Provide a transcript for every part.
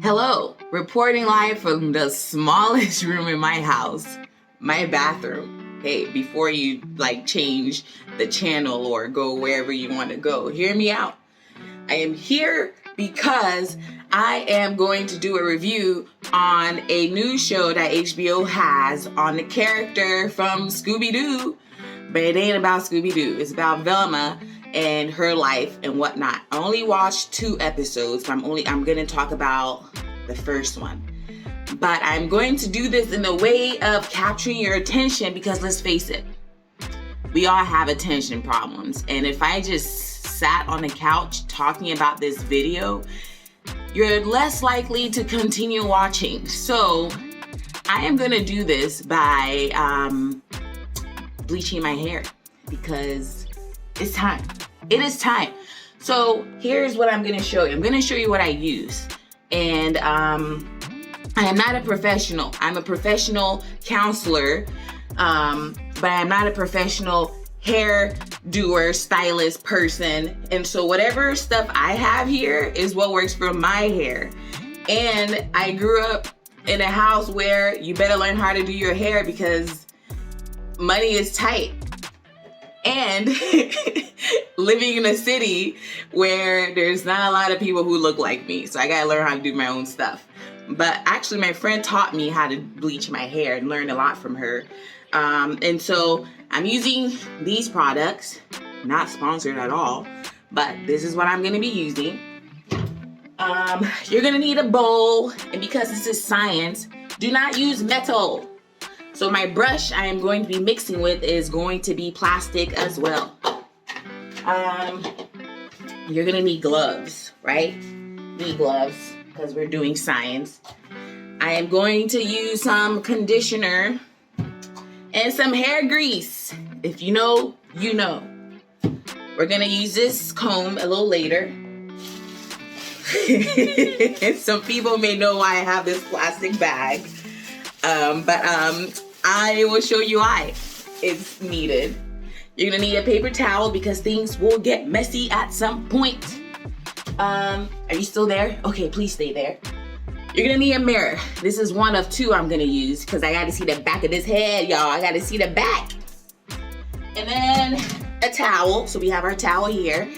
Hello, reporting live from the smallest room in my house, my bathroom. Hey, before you change the channel or go wherever you want to go, hear me out. I am here because I am going to do a review on a new show that HBO has on the character from Scooby-Doo, but it ain't about Scooby-Doo. It's about Velma and her life and whatnot. I only watched 2 episodes. I'm going to talk about the first one. But I'm going to do this in a way of capturing your attention because let's face it, we all have attention problems. And if I just sat on the couch talking about this video, you're less likely to continue watching. So I am going to do this by bleaching my hair because it's time. It is time. So here's what I'm going to show you. I'm going to show you what I use. And I am not a professional. I'm a professional counselor, but I'm not a professional hair doer, stylist person. And so whatever stuff I have here is what works for my hair. And I grew up in a house where you better learn how to do your hair because money is tight. And living in a city where there's not a lot of people who look like me. So I gotta learn how to do my own stuff. But actually my friend taught me how to bleach my hair and learned a lot from her. And so I'm using these products, not sponsored at all, but this is what I'm gonna be using. You're gonna need a bowl, and because this is science, do not use metal. So my brush I am going to be mixing with is going to be plastic as well. You're gonna need gloves, right? Need gloves because we're doing science. I am going to use some conditioner and some hair grease. If you know, you know. We're gonna use this comb a little later. Some people may know why I have this plastic bag. But I will show you why it's needed. You're gonna need a paper towel because things will get messy at some point. Are you still there? Okay, please stay there. You're gonna need a mirror. This is one of 2 I'm gonna use because I gotta see the back of this head, y'all. I gotta see the back. And then a towel. So we have our towel here.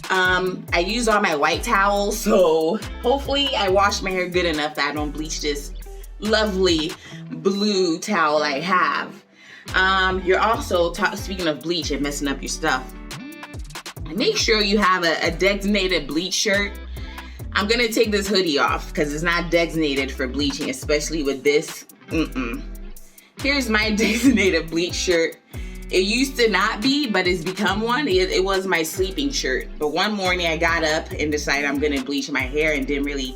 I use all my white towels, so hopefully I wash my hair good enough that I don't bleach this lovely blue towel I have. You're also, speaking of bleach and messing up your stuff, make sure you have a designated bleach shirt. I'm gonna take this hoodie off because it's not designated for bleaching, especially with this. Here's my designated bleach shirt. It used to not be, but it's become one. It was my sleeping shirt. But one morning I got up and decided I'm gonna bleach my hair and didn't really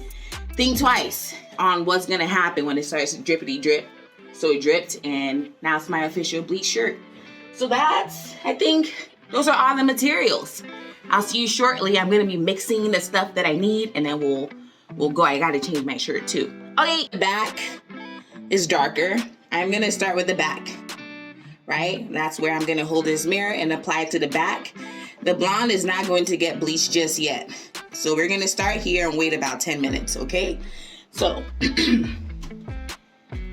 think twice on what's gonna happen when it starts to drippity drip. So it dripped and now it's my official bleach shirt. So I think those are all the materials. I'll see you shortly. I'm gonna be mixing the stuff that I need and then we'll go. I gotta change my shirt too. Okay, the back is darker. I'm gonna start with the back, right? That's where I'm gonna hold this mirror and apply it to the back. The blonde is not going to get bleached just yet. So we're gonna start here and wait about 10 minutes, okay? So,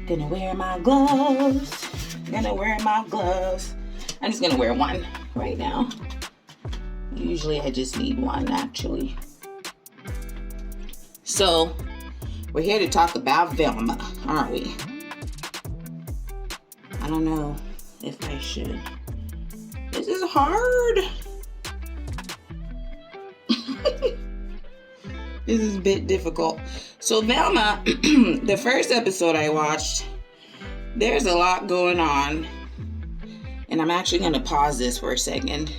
gonna wear my gloves. I'm just gonna wear one right now. Usually I just need one actually. So, we're here to talk about Velma, aren't we? I don't know if I should. This is hard. This is a bit difficult. So Velma, the first episode I watched, there's a lot going on. And I'm actually gonna pause this for a second.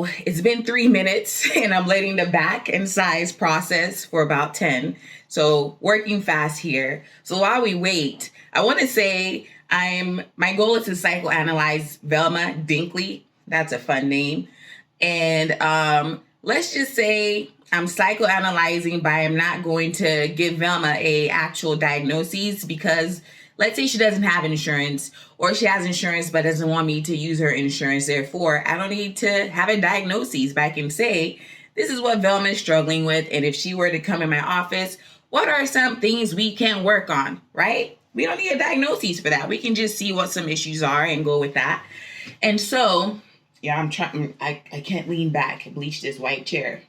so it's been 3 minutes and I'm letting the back and sides process for about 10. So working fast here. So while we wait, I want to say my goal is to psychoanalyze Velma Dinkley. That's a fun name. And let's just say I'm psychoanalyzing, but I'm not going to give Velma a actual diagnosis, because let's say she doesn't have insurance, or she has insurance but doesn't want me to use her insurance. Therefore, I don't need to have a diagnosis, but I can say, this is what Velma is struggling with. And if she were to come in my office, what are some things we can work on, right? We don't need a diagnosis for that. We can just see what some issues are and go with that. And so, yeah, I'm trying, I can't lean back and bleach this white chair.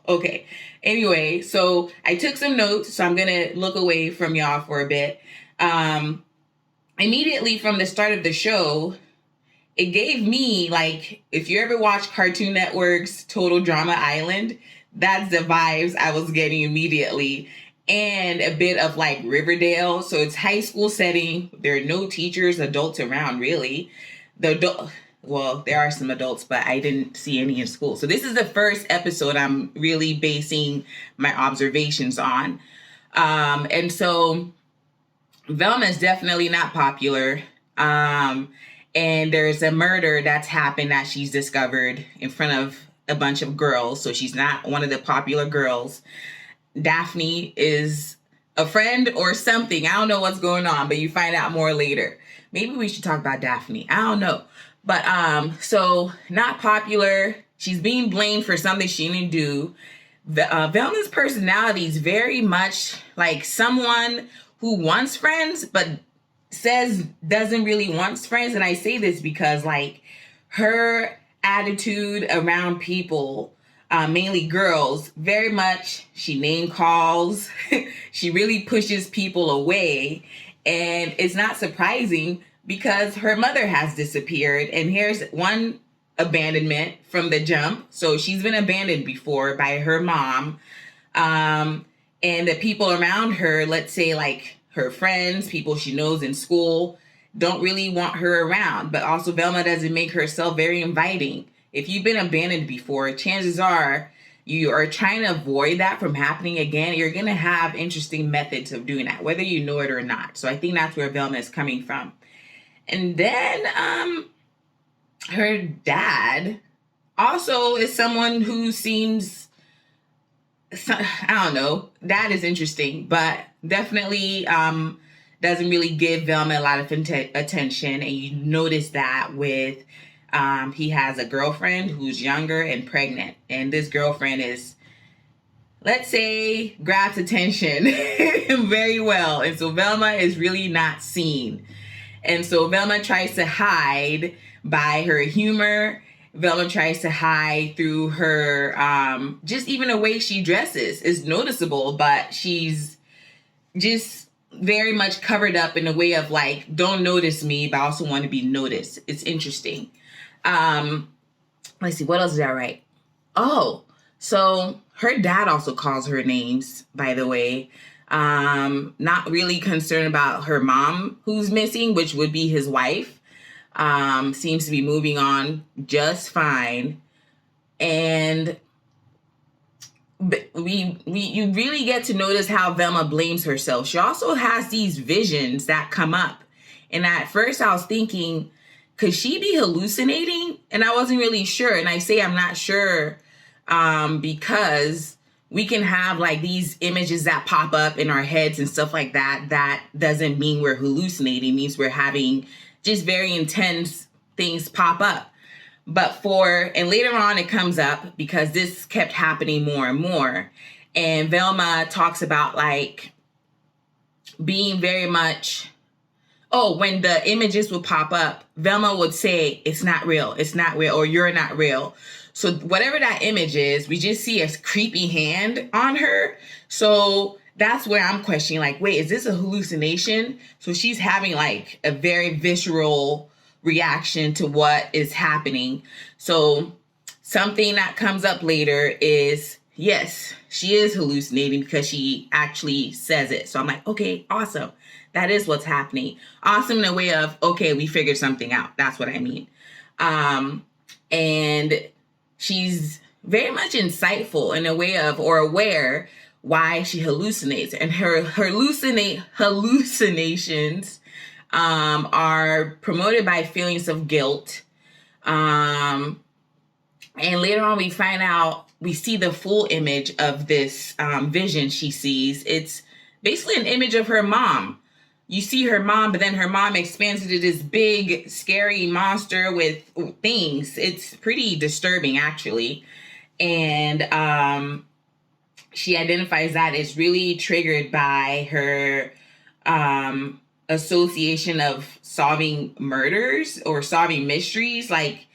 Okay. Anyway, so I took some notes, so I'm going to look away from y'all for a bit. Immediately from the start of the show, it gave me, like, if you ever watch Cartoon Network's Total Drama Island, that's the vibes I was getting immediately. And a bit of like Riverdale. So it's high school setting. There are no teachers, adults around, really. Well, there are some adults, but I didn't see any in school. So this is the first episode I'm really basing my observations on. And so Velma is definitely not popular. And there's a murder that's happened that she's discovered in front of a bunch of girls. So she's not one of the popular girls. Daphne is a friend or something. I don't know what's going on, but you find out more later. Maybe we should talk about Daphne. I don't know. But so not popular. She's being blamed for something she didn't do. Velma's personality is very much like someone who wants friends, but says doesn't really want friends. And I say this because like her attitude around people, mainly girls, very much she name calls. She really pushes people away. And it's not surprising because her mother has disappeared. And here's one abandonment from the jump. So she's been abandoned before by her mom. And the people around her, let's say like her friends, people she knows in school, don't really want her around. But also Velma doesn't make herself very inviting. If you've been abandoned before, chances are you are trying to avoid that from happening again. You're going to have interesting methods of doing that, whether you know it or not. So I think that's where Velma is coming from. And then her dad also is someone who seems, I don't know, that is interesting, but definitely doesn't really give Velma a lot of attention. And you notice that with he has a girlfriend who's younger and pregnant. And this girlfriend is, let's say, grabs attention very well. And so Velma is really not seen. And so Velma tries to hide by her humor. Velma tries to hide through her, just even the way she dresses is noticeable, but she's just very much covered up in a way of like, don't notice me, but I also want to be noticed. It's interesting. Let's see, what else did I write? Oh, so her dad also calls her names, by the way. Not really concerned about her mom who's missing, which would be his wife. Seems to be moving on just fine. And you really get to notice how Velma blames herself. She also has these visions that come up. And at first I was thinking, could she be hallucinating? And I wasn't really sure. And I say I'm not sure because we can have like these images that pop up in our heads and stuff like that. That doesn't mean we're hallucinating. It means we're having just very intense things pop up. And later on it comes up because this kept happening more and more. And Velma talks about like being very much, when the images would pop up, Velma would say, it's not real, or you're not real. So whatever that image is, we just see a creepy hand on her. So that's where I'm questioning, like, wait, is this a hallucination? So she's having like a very visceral reaction to what is happening. So something that comes up later is, yes, she is hallucinating because she actually says it. So I'm like, okay, awesome. That is what's happening. Awesome in a way of, okay, we figured something out. That's what I mean. And she's very much insightful in a way of, or aware why she hallucinates. And her hallucinations are promoted by feelings of guilt. And later on, we find out, we see the full image of this vision she sees. It's basically an image of her mom. You see her mom, but then her mom expands into this big, scary monster with things. It's pretty disturbing, actually. And she identifies that it's really triggered by her association of solving murders or solving mysteries. Like,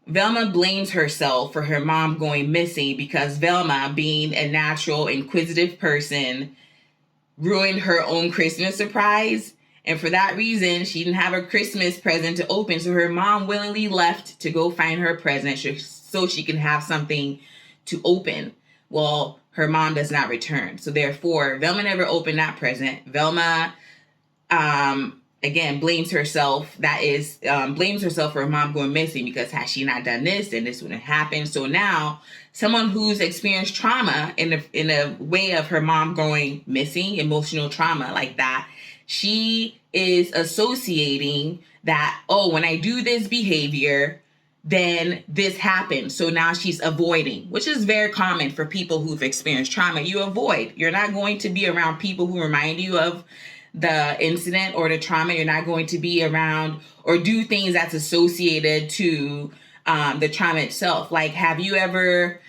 Velma blames herself for her mom going missing because Velma, being a natural, inquisitive person, ruined her own Christmas surprise. And for that reason, she didn't have a Christmas present to open. So her mom willingly left to go find her present so she can have something to open. Well, her mom does not return. So therefore, Velma never opened that present. Velma, again, blames herself. That is, blames herself for her mom going missing, because had she not done this, then this wouldn't happen. So now, someone who's experienced trauma in a way of her mom going missing, emotional trauma like that, she is associating that, oh, when I do this behavior, then this happens. So now she's avoiding, which is very common for people who've experienced trauma. You avoid. You're not going to be around people who remind you of the incident or the trauma. You're not going to be around or do things that's associated to the trauma itself. Like, have you ever,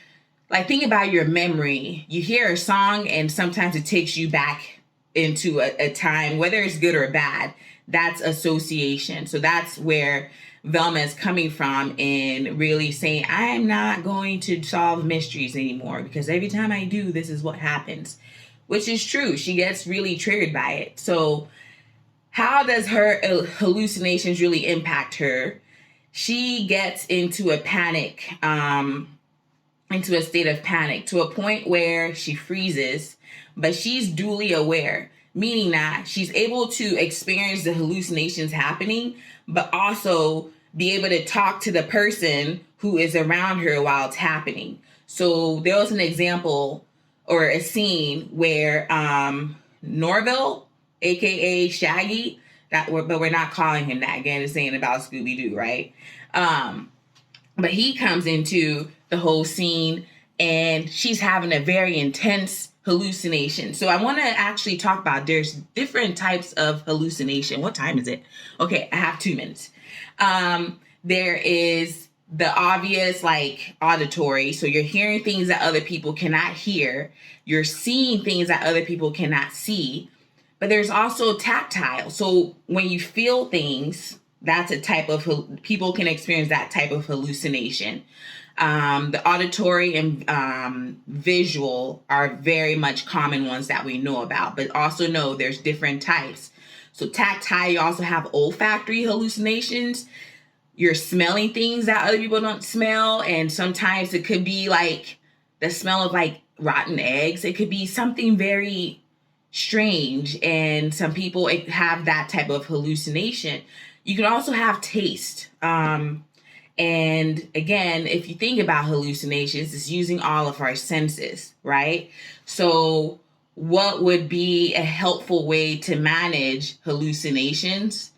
like, think about your memory. You hear a song and sometimes it takes you back into a time, whether it's good or bad. That's association. So that's where Velma is coming from in really saying, I'm not going to solve mysteries anymore because every time I do, this is what happens. Which is true. She gets really triggered by it. So how does her hallucinations really impact her? She gets into a panic, into a state of panic, to a point where she freezes, but she's duly aware, meaning that she's able to experience the hallucinations happening, but also be able to talk to the person who is around her while it's happening. So there was an example or a scene where Norville, aka Shaggy, but we're not calling him that. Again, it's saying about Scooby-Doo, right? But he comes into the whole scene and she's having a very intense hallucination. So I want to actually talk about, there's different types of hallucination. What time is it? Okay, I have 2 minutes. There is the obvious, like, auditory. So you're hearing things that other people cannot hear. You're seeing things that other people cannot see. But there's also tactile. So when you feel things, that's a type of, people can experience that type of hallucination. The auditory and visual are very much common ones that we know about, but also know there's different types. So tactile, you also have olfactory hallucinations. You're smelling things that other people don't smell. And sometimes it could be like the smell of like rotten eggs. It could be something very strange. And some people have that type of hallucination. You can also have taste. And again, if you think about hallucinations, it's using all of our senses, right? So what would be a helpful way to manage hallucinations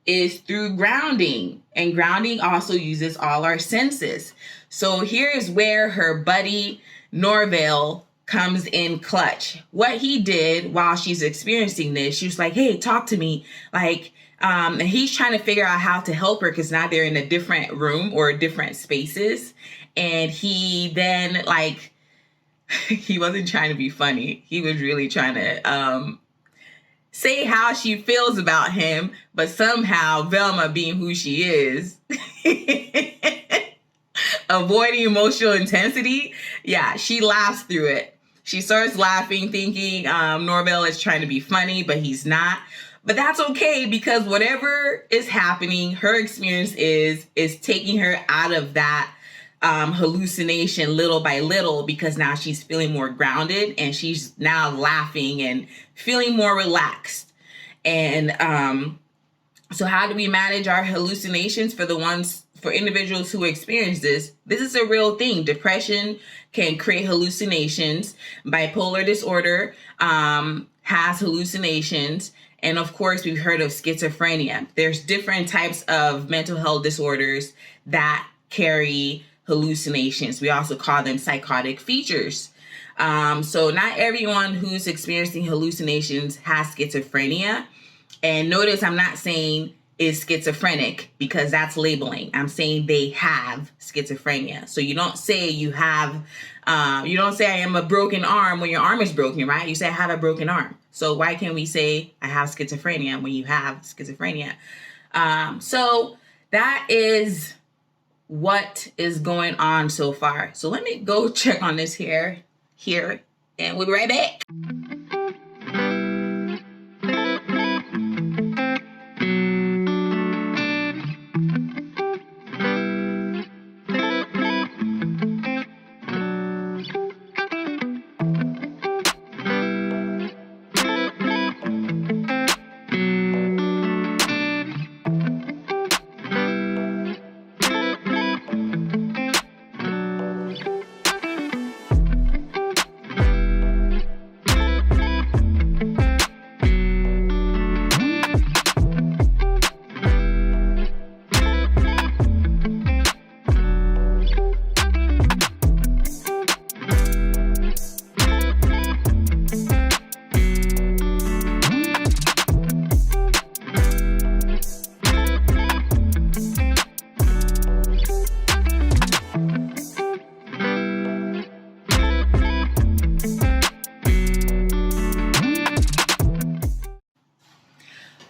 is through grounding. And grounding also uses all our senses. So here's where her buddy Norville comes in clutch. What he did while she's experiencing this, she was like, hey, talk to me. Like, and he's trying to figure out how to help her because now they're in a different room or different spaces. And he then, like, he wasn't trying to be funny. He was really trying to say how she feels about him, but somehow Velma, being who she is, avoiding emotional intensity, yeah, she laughs through it. She starts laughing, thinking Norville is trying to be funny, but he's not. But that's okay, because whatever is happening, her experience is taking her out of that hallucination little by little, because now she's feeling more grounded and she's now laughing and feeling more relaxed. And so how do we manage our hallucinations? For the ones for individuals who experience this is a real thing. Depression can create hallucinations. Bipolar disorder has hallucinations. And of course, we've heard of schizophrenia. There's different types of mental health disorders that carry hallucinations. We also call them psychotic features. So not everyone who's experiencing hallucinations has schizophrenia. And notice I'm not saying is schizophrenic because that's labeling. I'm saying they have schizophrenia. So you don't say you have, you don't say I am a broken arm when your arm is broken, right? You say I have a broken arm. So why can't we say I have schizophrenia when you have schizophrenia? So that is what is going on so far. So let me go check on this here, and we'll be right back.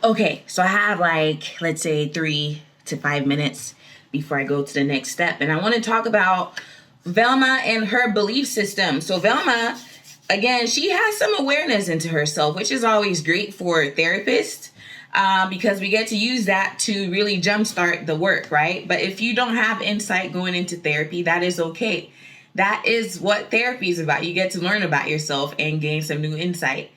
Okay, so I have like, let's say 3 to 5 minutes before I go to the next step. And I want to talk about Velma and her belief system. So Velma, again, she has some awareness into herself, which is always great for therapists because we get to use that to really jumpstart the work, right? But if you don't have insight going into therapy, that is okay. That is what therapy is about. You get to learn about yourself and gain some new insight.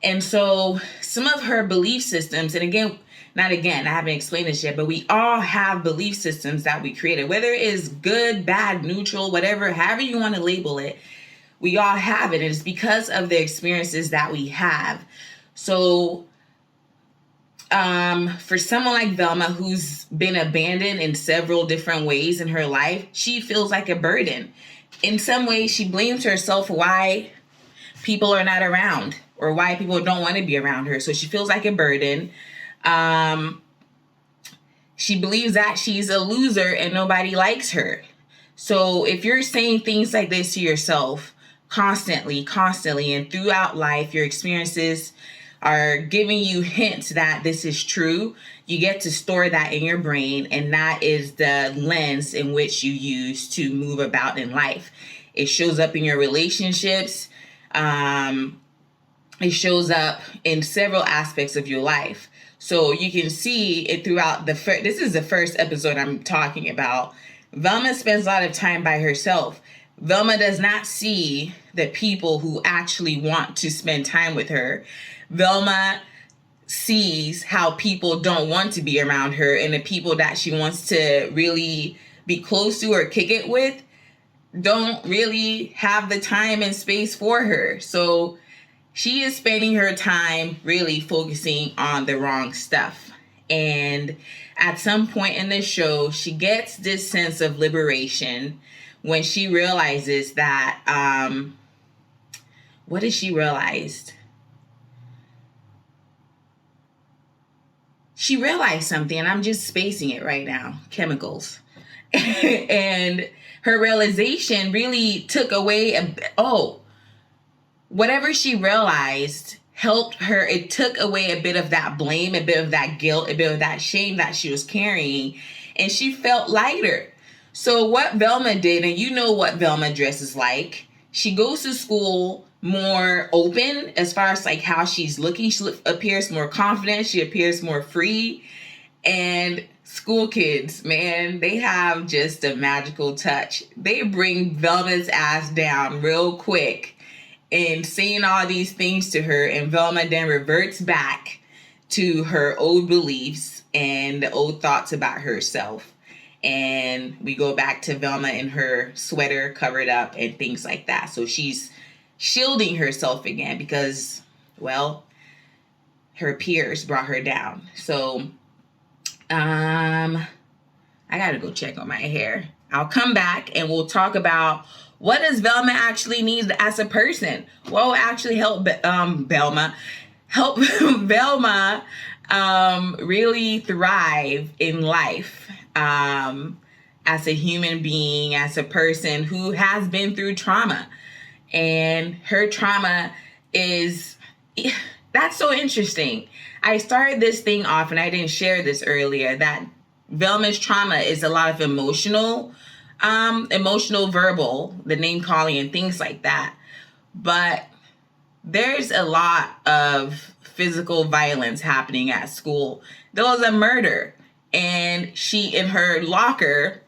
And so some of her belief systems, and I haven't explained this yet, but we all have belief systems that we created, whether it is good, bad, neutral, whatever, however you want to label it, we all have it. And it's because of the experiences that we have. So for someone like Velma, who's been abandoned in several different ways in her life, she feels like a burden. In some ways, she blames herself for why people are not around or why people don't want to be around her. So she feels like a burden. She believes that she's a loser and nobody likes her. So if you're saying things like this to yourself constantly, and throughout life, your experiences are giving you hints that this is true, you get to store that in your brain, and that is the lens in which you use to move about in life. It shows up in your relationships. It shows up in several aspects of your life. So you can see it throughout this is the first episode I'm talking about. Velma spends a lot of time by herself. Velma does not see the people who actually want to spend time with her. Velma sees how people don't want to be around her, and the people that she wants to really be close to or kick it with don't really have the time and space for her. So she is spending her time really focusing on the wrong stuff. And at some point in the show, she gets this sense of liberation when she realizes that, what has she realized? She realized something, and I'm just spacing it right now, chemicals. And her realization really took away, whatever she realized helped her. It took away a bit of that blame, a bit of that guilt, a bit of that shame that she was carrying, and she felt lighter. So what Velma did, and you know what Velma dresses like, she goes to school more open as far as like how she's looking. She appears more confident. She appears more free. And school kids, man, they have just a magical touch. They bring Velma's ass down real quick and saying all these things to her, and Velma then reverts back to her old beliefs and the old thoughts about herself. And we go back to Velma in her sweater covered up and things like that. So she's shielding herself again because, well, her peers brought her down. So I gotta go check on my hair. I'll come back and we'll talk about what does Velma actually need as a person. What will actually help Velma really thrive in life as a human being, as a person who has been through trauma. And her trauma is, that's so interesting. I started this thing off, and I didn't share this earlier, that Velma's trauma is a lot of emotional, verbal, the name calling and things like that. But there's a lot of physical violence happening at school. There was a murder, and in her locker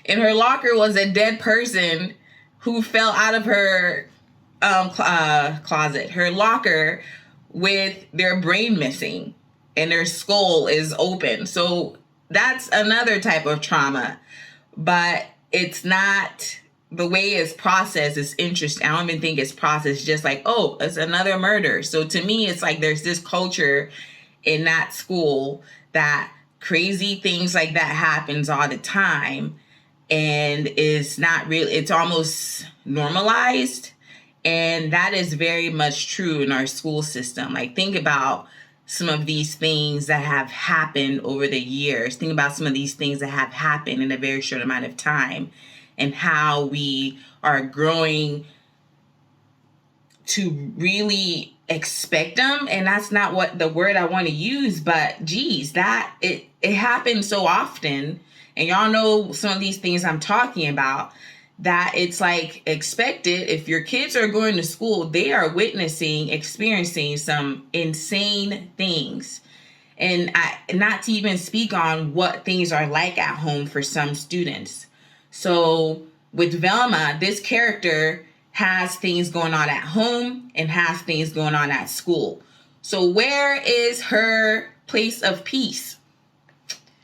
was a dead person who fell out of her closet, her locker, with their brain missing and their skull is open. So that's another type of trauma, but it's not, the way it's processed is interesting. I don't even think it's processed just like, oh, it's another murder. So to me, it's like there's this culture in that school that crazy things like that happens all the time, and is not really, it's almost normalized. And that is very much true in our school system. Like, think about some of these things that have happened over the years. Think about some of these things that have happened in a very short amount of time, and how we are growing to really expect them. And that's not what the word I want to use, but geez, that it happens so often. And y'all know some of these things I'm talking about, that it's like expected. If your kids are going to school, they are experiencing some insane things. And not to even speak on what things are like at home for some students. So with Velma, this character has things going on at home and has things going on at school. So where is her place of peace?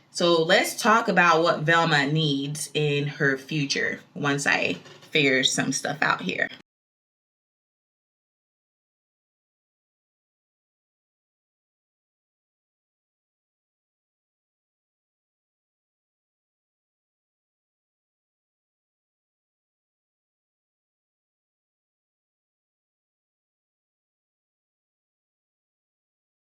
So let's talk about what Velma needs in her future once I figure some stuff out here.